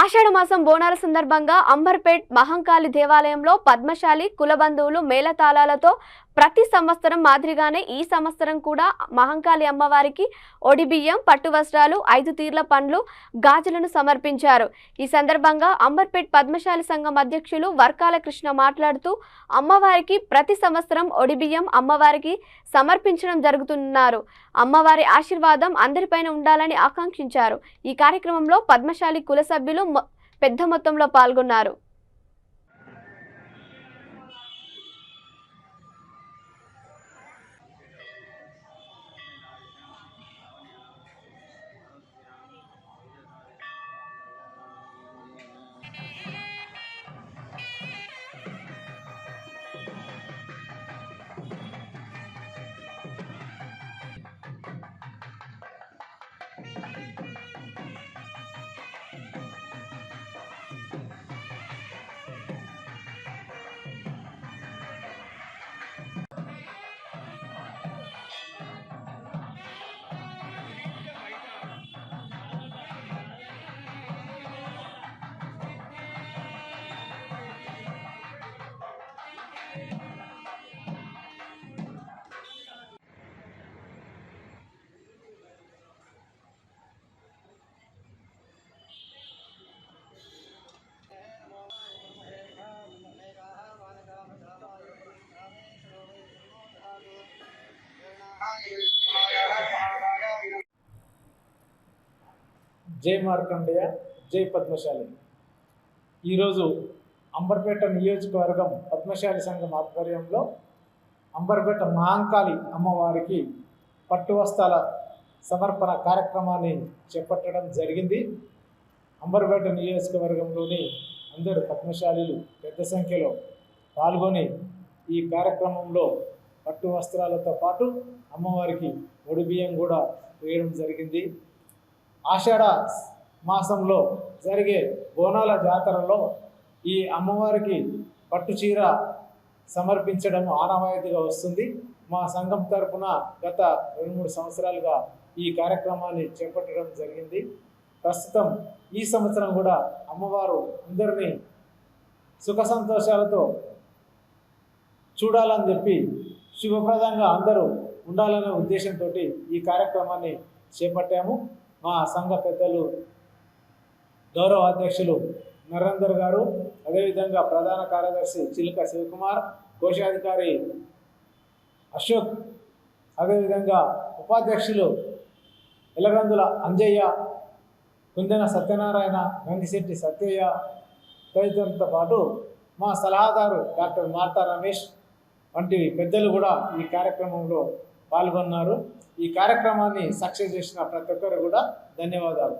ఆషాఢ మాసం బోనాల సందర్భంగా అంబర్పేట్ మహంకాళి దేవాలయంలో పద్మశాలి కులబంధువులు మేళతాళాలతో ప్రతి సంవత్సరం మాదిరిగానే ఈ సంవత్సరం కూడా మహంకాళి అమ్మవారికి ఒడిబియ్యం, పట్టు వస్త్రాలు, 5 తీర్ల పండ్లు, గాజులను సమర్పించారు. ఈ సందర్భంగా అంబర్పేట్ పద్మశాలి సంఘం అధ్యక్షులు వర్కాల కృష్ణ మాట్లాడుతూ అమ్మవారికి ప్రతి సంవత్సరం ఒడిబియ్యం అమ్మవారికి సమర్పించడం జరుగుతున్నారు. అమ్మవారి ఆశీర్వాదం అందరిపైన ఉండాలని ఆకాంక్షించారు. ఈ కార్యక్రమంలో పద్మశాలి కుల సభ్యులు పెద్ద మొత్తంలో పాల్గొన్నారు. జై మార్కండేయ, జై పద్మశాలి. ఈరోజు అంబర్పేట నియోజకవర్గం పద్మశాలి సంఘం ఆధ్వర్యంలో అంబర్పేట మహంకాళి అమ్మవారికి పట్టు వస్త్రాల సమర్పణ కార్యక్రమాన్ని చేపట్టడం జరిగింది. అంబర్పేట నియోజకవర్గంలోని అందరు పద్మశాలీలు పెద్ద సంఖ్యలో పాల్గొని ఈ కార్యక్రమంలో పట్టు వస్త్రాలతో పాటు అమ్మవారికి ఒడిబియ్యం కూడా వేయడం జరిగింది. ఆషాఢ మాసంలో జరిగే బోనాల జాతరలో ఈ అమ్మవారికి పట్టు చీర సమర్పించడం ఆనవాయితీగా వస్తుంది. మా సంఘం తరఫున గత 2-3 సంవత్సరాలుగా ఈ కార్యక్రమాన్ని చేపట్టడం జరిగింది. ప్రస్తుతం ఈ సంవత్సరం కూడా అమ్మవారు అందరినీ సుఖ సంతోషాలతో చూడాలని చెప్పి శుభప్రదంగా అందరూ ఉండాలనే ఉద్దేశంతో ఈ కార్యక్రమాన్ని చేపట్టాము. మా సంఘ పెద్దలు గౌరవ అధ్యక్షులు నరేందర్ గారు, అదేవిధంగా ప్రధాన కార్యదర్శి చిలుక శివకుమార్, కోశాధికారి అశోక్, అదేవిధంగా ఉపాధ్యక్షులు ఎలగందుల అంజయ్య, కుందెన సత్యనారాయణ, గంగిశెట్టి సత్యయ్య తదితరులతో పాటు మా సలహాదారు డాక్టర్ మార్తా రమేష్ వంటి పెద్దలు కూడా ఈ కార్యక్రమంలో పాల్గొన్నారు. ఈ కార్యక్రమాన్ని సక్సెస్ చేసిన ప్రతి ఒక్కరు కూడా ధన్యవాదాలు.